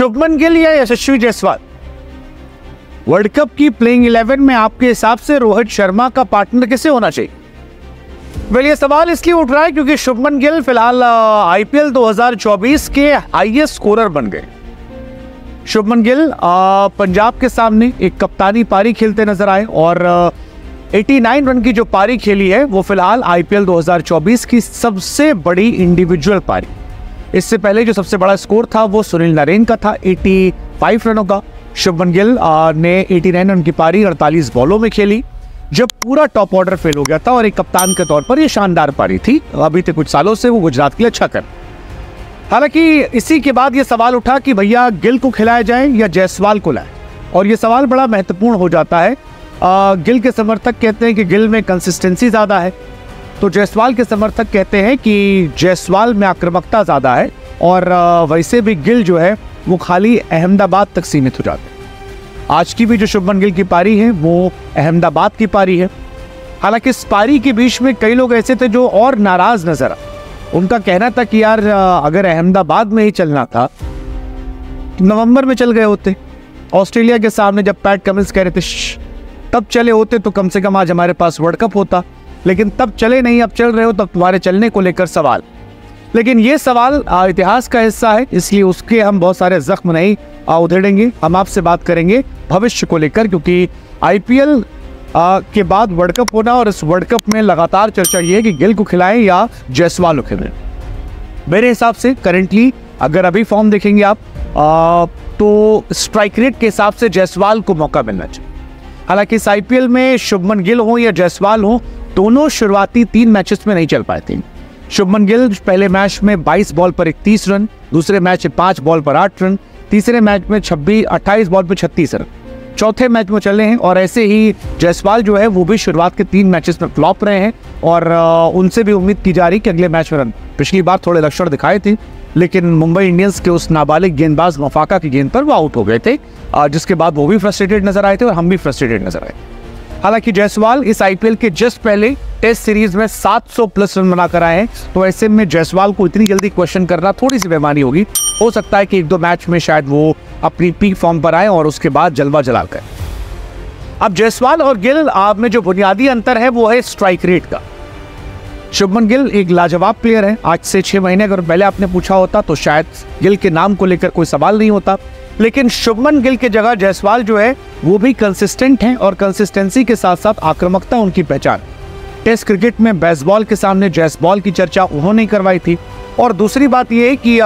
शुभमन गिल या यशस्वी Jaiswal? World cup की playing 11 में आपके हिसाब से रोहित शर्मा का पार्टनर किसे होना चाहिए? वेल, ये सवाल इसलिए उठ रहा है क्योंकि शुभमन गिल फिलहाल आईपीएल 2024 के हाईएस्ट स्कोरर बन गए। शुभमन गिल पंजाब के सामने एक कप्तानी पारी खेलते नजर आए और 89 रन की जो पारी खेली है वो फिलहाल आईपीएल 2024 की सबसे बड़ी इंडिविजुअल पारी। इससे पहले जो सबसे बड़ा स्कोर था वो सुनील नारायण का था 85 रनों का। शुभमन गिल ने 89 रन की पारी 48 बॉलों में खेली जब पूरा टॉप ऑर्डर फेल हो गया था और एक कप्तान के तौर पर ये शानदार पारी थी। अभी तक कुछ सालों से वो गुजरात के लिए अच्छा कर। हालांकि इसी के बाद ये सवाल उठा कि भैया गिल को खिलाया जाए या जायसवाल को लाए, और ये सवाल बड़ा महत्वपूर्ण हो जाता है। गिल के समर्थक कहते हैं कि गिल में कंसिस्टेंसी ज्यादा है, तो जायसवाल के समर्थक कहते हैं कि जायसवाल में आक्रामकता ज्यादा है, और वैसे भी गिल जो है वो खाली अहमदाबाद तक सीमित हो जाते हैं। आज की भी जो शुभमन गिल की पारी है वो अहमदाबाद की पारी है। हालांकि इस पारी के बीच में कई लोग ऐसे थे जो और नाराज नजर आए। उनका कहना था कि यार अगर अहमदाबाद में ही चलना था नवंबर में चल गए होते। ऑस्ट्रेलिया के सामने जब पैट कमिंस कह रहे थे तब चले होते तो कम से कम आज हमारे पास वर्ल्ड कप होता, लेकिन तब चले नहीं, अब चल रहे हो तब तुम्हारे चलने को लेकर सवाल। लेकिन ये सवाल इतिहास का हिस्सा है, इसलिए उसके हम बहुत सारे जख्म नहीं उधेड़ेंगे। हम आपसे बात करेंगे भविष्य को लेकर, क्योंकि आईपीएल के बाद वर्ल्ड कप होना और इस वर्ल्ड कप में लगातार चर्चा ये है कि गिल को खिलाएं या जायसवाल को खिलाएं। मेरे हिसाब से करेंटली अगर अभी फॉर्म देखेंगे आप तो स्ट्राइक रेट के हिसाब से जायसवाल को मौका मिलना चाहिए। हालांकि इस आईपीएल में शुभमन गिल हो या जायसवाल हो, दोनों शुरुआती 3 मैचेस में नहीं चल पाए थे। शुभमन गिल पहले मैच में 22 बॉल पर 31 रन, दूसरे मैच में 5 बॉल पर 8 रन, तीसरे मैच में 28 बॉल पर 36 रन, चौथे मैच में चले हैं। और ऐसे ही जायसवाल जो है वो भी शुरुआत के 3 मैचेस में फ्लॉप रहे हैं और उनसे भी उम्मीद की जा रही कि अगले मैच में रन। पिछली बार थोड़े लक्षण दिखाए थे, लेकिन मुंबई इंडियंस के उस नाबालिग गेंदबाज मफाका की गेंद पर वो आउट हो गए थे, जिसके बाद वो भी फ्रस्ट्रेटेड नजर आए थे और हम भी फ्रस्ट्रेटेड नजर आए। हालांकि जायसवाल इस आईपीएल के जस्ट पहले टेस्ट सीरीज में 700 प्लस रन बनाकर आए हैं, तो ऐसे में जायसवाल को इतनी जल्दी क्वेश्चन करना थोड़ी सी बेईमानी होगी। हो सकता है कि 1-2 मैच में शायद वो अपनी पीक फॉर्म पर आए और उसके बाद जलवा जलाकर। अब जायसवाल और गिल में जो बुनियादी अंतर है वो है स्ट्राइक रेट का। शुभमन गिल एक लाजवाब प्लेयर है। आज से 6 महीने अगर पहले आपने पूछा होता तो शायद गिल के नाम को लेकर कोई सवाल नहीं होता, लेकिन शुभमन गिल के जगह जायसवाल जो है वो भी कंसिस्टेंट हैं और कंसिस्टेंसी के साथ साथ आक्रामकता उनकी पहचान। टेस्ट क्रिकेट में बेसबॉल के सामने जैसबॉल की चर्चा उन्होंने करवाई थी। और दूसरी बात यह है कि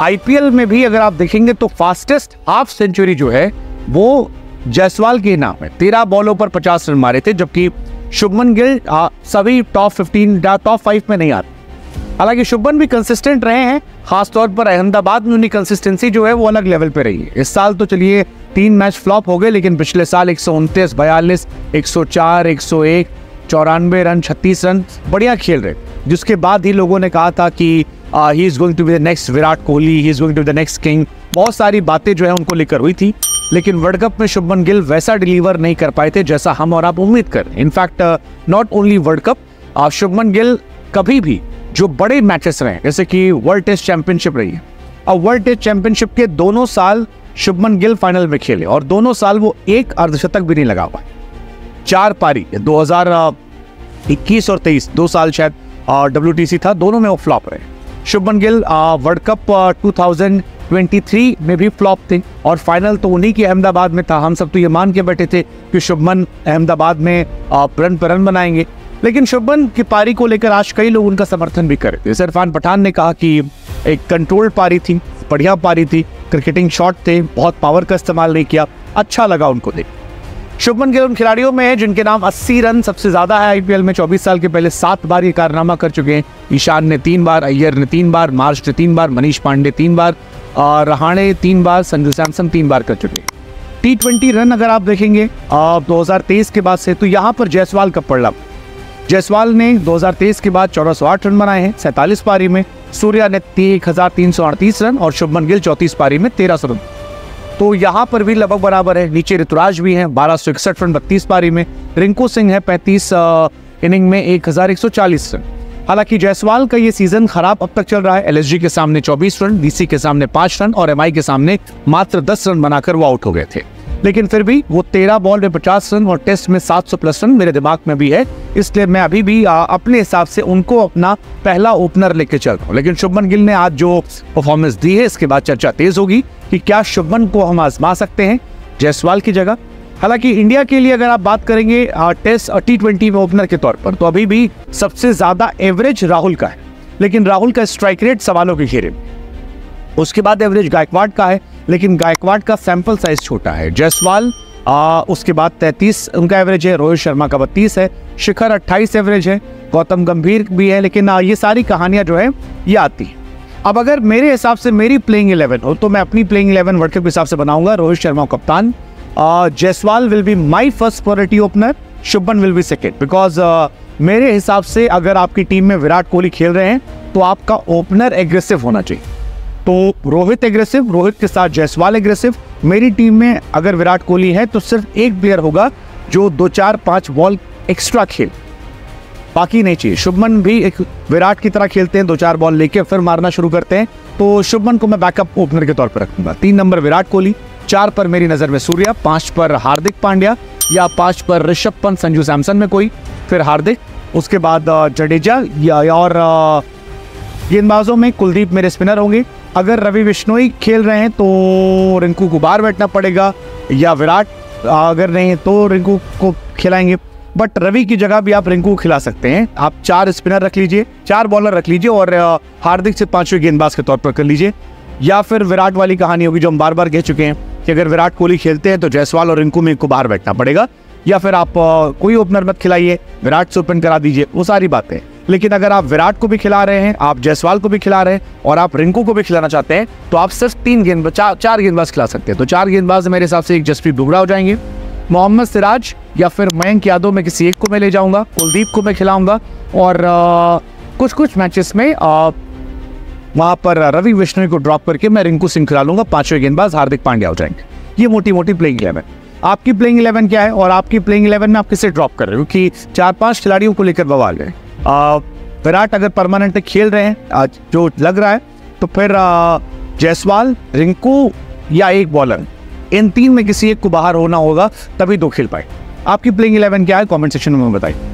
आईपीएल में भी अगर आप देखेंगे तो फास्टेस्ट हाफ सेंचुरी जो है वो जायसवाल के नाम है। 13 बॉलों पर 50 रन मारे थे, जबकि शुभमन गिल सभी टॉप 5 में नहीं आते। हालांकि शुभमन भी कंसिस्टेंट रहे हैं, खासतौर पर अहमदाबाद में उनकी कंसिस्टेंसी जो है वो अलग लेवल पे रही है। इस साल तो चलिए 3 मैच फ्लॉप हो गए, लेकिन पिछले साल 129, 42, 104, 101, 94 रन, 36 रन बढ़िया खेल रहे, जिसके बाद ही लोगों ने कहा था कि he is going to be the next Virat Kohli, he is going to be the next king. बहुत सारी बातें जो है उनको लेकर हुई थी, लेकिन वर्ल्ड कप में शुभमन गिल वैसा डिलीवर नहीं कर पाए थे जैसा हम और आप उम्मीद कर। In fact not only world cup, Shubman Gill कभी भी जो बड़े मैचेस रहे जैसे कि वर्ल्ड टेस्ट चैंपियनशिप रही है, और वर्ल्ड टेस्ट चैंपियनशिप के दोनों साल शुभमन गिल फाइनल में खेले और दोनों साल वो एक अर्धशतक भी नहीं लगा पाए। 4 पारी 2021 और 23 2 साल शायद WTC था, दोनों में वो फ्लॉप रहे। शुभमन गिल वर्ल्ड कप 2023 में भी फ्लॉप थे और फाइनल तो उन्हीं की अहमदाबाद में था। हम सब तो ये मान के बैठे थे कि शुभमन अहमदाबाद में रन पर रन बनाएंगे, लेकिन शुभमन की पारी को लेकर आज कई लोग उनका समर्थन भी कर रहे थे। इरफान पठान ने कहा कि एक कंट्रोल्ड पारी थी, बढ़िया पारी थी, क्रिकेटिंग शॉट थे, बहुत पावर का इस्तेमाल नहीं किया, अच्छा लगा उनको देख। शुभमन गिल उन खिलाड़ियों में है जिनके नाम 80 रन सबसे ज्यादा है आईपीएल में। 24 साल के पहले 7 बार ये कारनामा कर चुके हैं। ईशान ने 3 बार, अय्यर ने 3 बार, मार्श ने 3 बार, मनीष पांडे 3 बार, रहाणे 3 बार, संजू सैमसन 3 बार कर चुके हैं। T20 रन अगर आप देखेंगे 2023 के बाद से, तो यहाँ पर जायसवाल कब पड़ रहा। जायसवाल ने 2023 के बाद 1408 रन बनाए हैं 47 पारी में। सूर्या ने 1338 रन और शुभमन गिल 34 पारी में 1300 रन। तो यहाँ पर भी लगभग बराबर है। नीचे ऋतुराज भी हैं 1261 रन 32 पारी में। रिंकू सिंह है 35 इनिंग में 1140 रन। हालांकि जायसवाल का ये सीजन खराब अब तक चल रहा है। एलएसजी के सामने 24 रन, डीसी के सामने 5 रन और एमआई के सामने मात्र 10 रन बनाकर वो आउट हो गए थे। लेकिन फिर भी वो 13 बॉल में 50 रन और टेस्ट में 700 प्लस रन मेरे दिमाग में भी है, इसलिए मैं अभी भी अपने हिसाब से उनको अपना पहला ओपनर लेके चल रहा हूँ। लेकिन शुभमन गिल ने आज जो परफॉर्मेंस दी है, इसके बाद चर्चा तेज होगी कि क्या शुभमन को हम आजमा सकते हैं जायसवाल की जगह। हालांकि इंडिया के लिए अगर आप बात करेंगे टेस्ट T20 में ओपनर के तौर पर, तो अभी भी सबसे ज्यादा एवरेज राहुल का है, लेकिन राहुल का स्ट्राइक रेट सवालों के घेरे में। उसके बाद एवरेज गायकवाड का है, लेकिन गायकवाड का सैंपल साइज छोटा है। जायसवाल उसके बाद 33 उनका एवरेज है, रोहित शर्मा का 32 है, शिखर 28 एवरेज है, गौतम गंभीर भी है। लेकिन ये सारी कहानियां जो है ये आती है। अब अगर मेरे हिसाब से मेरी प्लेइंग 11 हो, तो मैं अपनी प्लेइंग 11 वर्ल्ड कप के हिसाब से बनाऊंगा। रोहित शर्मा कप्तान, Jaiswal will be my first priority opener, Shubman will be second. Because मेरे हिसाब से अगर आपकी टीम में विराट कोहली खेल रहे हैं तो आपका ओपनर एग्रेसिव होना चाहिए। तो रोहित एग्रेसिव, रोहित के साथ जायसवाल एग्रेसिव। मेरी टीम में अगर विराट कोहली है तो सिर्फ एक प्लेयर होगा जो 2-4-5 बॉल एक्स्ट्रा खेल, बाकी नहीं चाहिए। शुभमन भी एक विराट की तरह खेलते हैं, 2-4 बॉल लेके फिर मारना शुरू करते हैं। तो शुभमन को मैं बैकअप ओपनर के तौर पर रखूंगा। 3 नंबर विराट कोहली, 4 पर मेरी नजर में सूर्या, 5 पर हार्दिक पांड्या या 5 पर ऋषभ पंत, संजू सैमसन में कोई, फिर हार्दिक, उसके बाद जडेजा या और गेंदबाजों में कुलदीप मेरे स्पिनर होंगे। अगर रवि बिश्नोई खेल रहे हैं तो रिंकू को बाहर बैठना पड़ेगा, या विराट अगर नहीं तो रिंकू को खिलाएंगे। बट रवि की जगह भी आप रिंकू को खिला सकते हैं। आप 4 स्पिनर रख लीजिए, 4 बॉलर रख लीजिए और हार्दिक से 5वें गेंदबाज के तौर पर कर लीजिए। या फिर विराट वाली कहानी होगी जो हम बार बार कह चुके हैं कि अगर विराट कोहली खेलते हैं तो जायसवाल और रिंकू में को बाहर बैठना पड़ेगा, या फिर आप कोई ओपनर मत खिलाइए, विराट से ओपन करा दीजिए, वो सारी बातें। लेकिन अगर आप विराट को भी खिला रहे हैं, आप जायसवाल को भी खिला रहे हैं और आप रिंकू को भी खिलाना चाहते हैं, तो आप सिर्फ 4 गेंदबाज खिला सकते हैं। तो 4 गेंदबाज मेरे हिसाब से एक जसप्रीत बुमराह हो जाएंगे, मोहम्मद सिराज या फिर मयंक यादव में किसी एक को मैं ले जाऊंगा, कुलदीप को मैं खिलाऊंगा और कुछ मैचेस में वहां पर रवि बिश्नोई को ड्रॉप करके मैं रिंकू सिंह खिला लूंगा। 5वें गेंदबाज हार्दिक पांड्या हो जाएंगे। ये मोटी मोटी प्लेइंग 11। आपकी प्लेइंग 11 क्या है और आपकी प्लेइंग 11 में आप किसे ड्रॉप कर रहे हो? क्योंकि 4-5 खिलाड़ियों को लेकर बवाल है। विराट अगर परमानेंट खेल रहे हैं जो लग रहा है, तो फिर जायसवाल, रिंकू या एक बॉलर, इन 3 में किसी एक को बाहर होना होगा, तभी 2 खेल पाए। आपकी प्लेइंग 11 क्या है? कमेंट सेक्शन में बताइए।